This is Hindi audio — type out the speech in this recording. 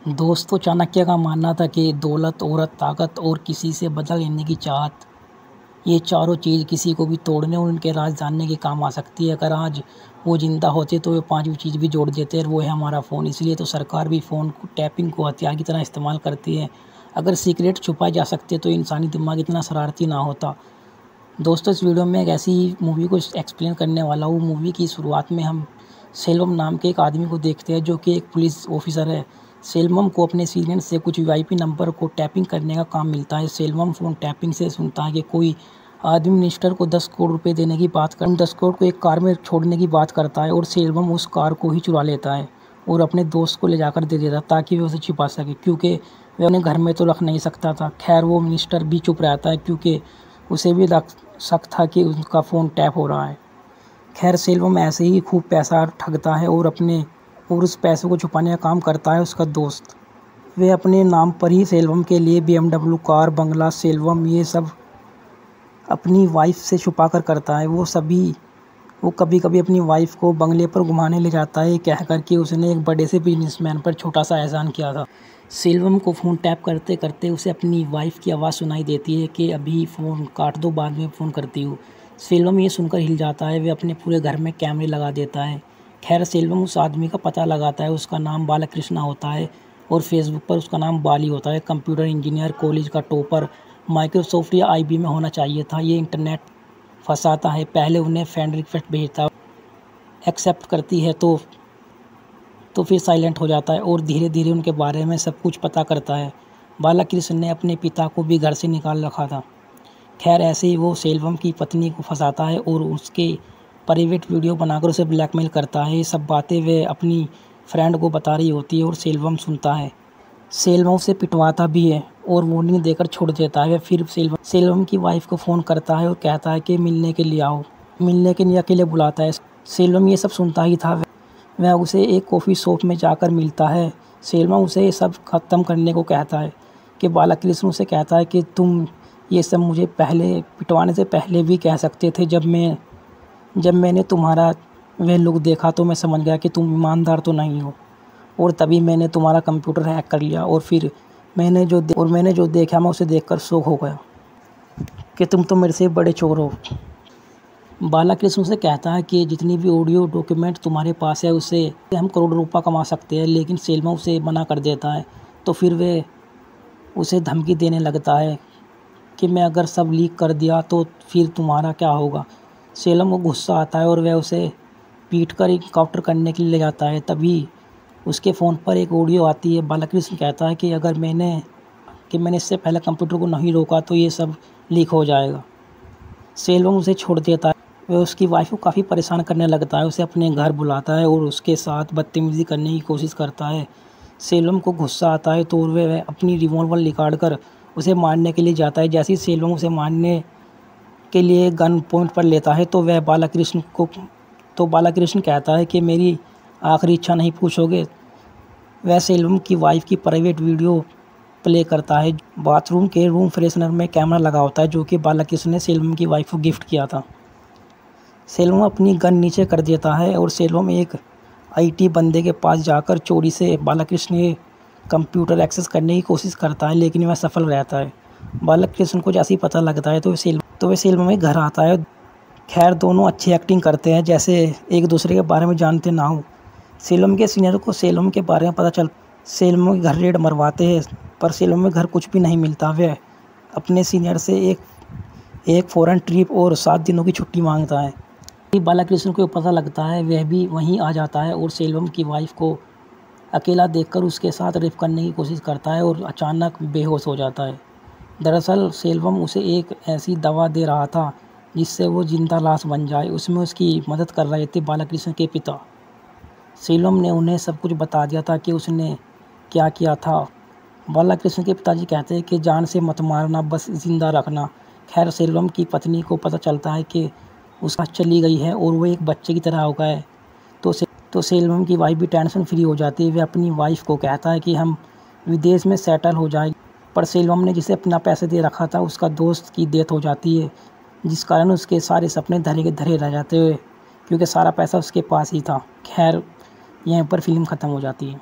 दोस्तों चाणक्य का मानना था कि दौलत, औरत, ताकत और किसी से बदला लेने की चाहत, ये चारों चीज़ किसी को भी तोड़ने और उनके राज जानने के काम आ सकती है। अगर आज वो ज़िंदा होते तो वे पांचवी चीज़ भी जोड़ देते, और वो है हमारा फ़ोन। इसलिए तो सरकार भी फ़ोन को टैपिंग को हथियार की तरह इस्तेमाल करती है। अगर सीक्रेट छुपाए जा सकते तो इंसानी दिमाग इतना शरारती ना होता। दोस्तों इस वीडियो में एक ऐसी मूवी को एक्सप्लेन करने वाला हूँ। मूवी की शुरुआत में हम सेल्वम नाम के एक आदमी को देखते हैं जो कि एक पुलिस ऑफिसर है। सेल्वम को अपने सीनियर से कुछ वीआईपी नंबर को टैपिंग करने का काम मिलता है। सेल्वम फ़ोन टैपिंग से सुनता है कि कोई आदमी मिनिस्टर को 10 करोड़ रुपए देने की बात कर 10 करोड़ को एक कार में छोड़ने की बात करता है, और सेल्वम उस कार को ही चुरा लेता है और अपने दोस्त को ले जाकर दे देता ताकि वह उसे छिपा सके, क्योंकि वह उन्हें घर में तो रख नहीं सकता था। खैर वो मिनिस्टर भी चुप रहता है क्योंकि उसे भी शक था कि उनका फ़ोन टैप हो रहा है। खैर सेल्वम ऐसे ही खूब पैसा ठगता है और उस पैसे को छुपाने का काम करता है उसका दोस्त। वे अपने नाम पर ही सेल्वम के लिए BMW कार, बंगला, सेल्वम ये सब अपनी वाइफ से छुपा कर करता है। वो कभी कभी अपनी वाइफ को बंगले पर घुमाने ले जाता है, कह कर कि उसने एक बड़े से बिजनेसमैन पर छोटा सा एहसान किया था। सेल्वम को फ़ोन टैप करते करते उसे अपनी वाइफ की आवाज़ सुनाई देती है कि अभी फ़ोन काट दो, बाद में फ़ोन करती हूँ। सेल्वम ये सुनकर हिल जाता है। वे अपने पूरे घर में कैमरे लगा देता है। खैर सेल्वम उस आदमी का पता लगाता है। उसका नाम बालकृष्णा होता है और फेसबुक पर उसका नाम बाली होता है। कंप्यूटर इंजीनियर, कॉलेज का टॉपर, माइक्रोसॉफ्ट या IBM में होना चाहिए था। ये इंटरनेट फंसाता है। पहले उन्हें फ्रेंड रिक्वेस्ट भेजता, एक्सेप्ट करती है तो फिर साइलेंट हो जाता है और धीरे धीरे उनके बारे में सब कुछ पता करता है। बालकृष्ण ने अपने पिता को भी घर से निकाल रखा था। खैर ऐसे ही वो सेल्वम की पत्नी को फंसाता है और उसके प्राइवेट वीडियो बनाकर उसे ब्लैकमेल करता है। ये सब बातें वे अपनी फ्रेंड को बता रही होती है और सेल्वम सुनता है। सेल्वम उसे पिटवाता भी है और वार्निंग देकर छोड़ देता है। फिर सेल्वम की वाइफ को फ़ोन करता है और कहता है कि मिलने के लिए आओ। मिलने के लिए अकेले बुलाता है। सेल्वम ये सब सुनता ही था। वह उसे एक कॉफ़ी शॉप में जाकर मिलता है। सेल्वम उसे ये सब ख़त्म करने को कहता है कि बालकृष्ण उसे कहता है कि तुम ये सब मुझे पहले पिटवाने से पहले भी कह सकते थे। जब मैंने तुम्हारा वह लुक देखा तो मैं समझ गया कि तुम ईमानदार तो नहीं हो, और तभी मैंने तुम्हारा कंप्यूटर हैक कर लिया और फिर मैंने जो देखा मैं उसे देखकर शॉक हो गया कि तुम तो मेरे से बड़े चोर हो। बालकृष्ण से कहता है कि जितनी भी ऑडियो डॉक्यूमेंट तुम्हारे पास है उससे हम करोड़ों रुपये कमा सकते हैं, लेकिन सेल्वम उसे मना कर देता है। तो फिर वे उसे धमकी देने लगता है कि मैं अगर सब लीक कर दिया तो फिर तुम्हारा क्या होगा। सेल्वम को गुस्सा आता है और वह उसे पीट कर इनकाउंटर करने के लिए ले जाता है। तभी उसके फ़ोन पर एक ऑडियो आती है। बालकृष्ण कहता है कि अगर मैंने इससे पहले कंप्यूटर को नहीं रोका तो ये सब लीक हो जाएगा। सेल्वम उसे छोड़ देता है। वह उसकी वाइफ को काफ़ी परेशान करने लगता है, उसे अपने घर बुलाता है और उसके साथ बदतमीज़ी करने की कोशिश करता है। सेल्वम को गुस्सा आता है तो वह अपनी रिवॉल्वर निकाल कर उसे मारने के लिए जाता है। जैसे ही सेल्वम उसे मारने के लिए गन पॉइंट पर लेता है तो बालकृष्ण कहता है कि मेरी आखिरी इच्छा नहीं पूछोगे। वह सेल्वम की वाइफ की प्राइवेट वीडियो प्ले करता है। बाथरूम के रूम फ्रेशनर में कैमरा लगा होता है जो कि बालकृष्ण ने सेल्वम की वाइफ को गिफ्ट किया था। सेल्वम अपनी गन नीचे कर देता है और सेल्वम एक IT बंदे के पास जाकर चोरी से बालकृष्ण के कंप्यूटर एक्सेस करने की कोशिश करता है, लेकिन वह सफल रहता है। बालकृष्ण को जैसे ही पता लगता है तो वह सेल्वम के घर आता है। खैर दोनों अच्छी एक्टिंग करते हैं, जैसे एक दूसरे के बारे में जानते ना हो। सेल्वम के सीनियर को सेल्वम के बारे में पता चल सेल्वम के घर रेड मरवाते हैं, पर सेल्वम के घर कुछ भी नहीं मिलता। वह अपने सीनियर से एक फ़ॉरेन ट्रिप और 7 दिनों की छुट्टी मांगता है। बालकृष्ण को पता लगता है, वह भी वहीं आ जाता है और सेल्वम की वाइफ को अकेला देखकर उसके साथ रेप करने की कोशिश करता है और अचानक बेहोश हो जाता है। दरअसल सेल्वम उसे एक ऐसी दवा दे रहा था जिससे वो जिंदा लाश बन जाए। उसमें उसकी मदद कर रहे थे बालकृष्ण के पिता। सेल्वम ने उन्हें सब कुछ बता दिया था कि उसने क्या किया था। बालकृष्ण के पिताजी कहते हैं कि जान से मत मारना, बस जिंदा रखना। खैर सेल्वम की पत्नी को पता चलता है कि उसका चली गई है और वो एक बच्चे की तरह हो गया है। तो सेल्वम की वाइफ भी टेंशन फ्री हो जाती है। वह अपनी वाइफ को कहता है कि हम विदेश में सेटल हो जाए, पर सेल्वम ने जिसे अपना पैसे दे रखा था उसका दोस्त की डेथ हो जाती है, जिस कारण उसके सारे सपने धरे के धरे रह जाते हुए, क्योंकि सारा पैसा उसके पास ही था। खैर यहीं पर फिल्म ख़त्म हो जाती है।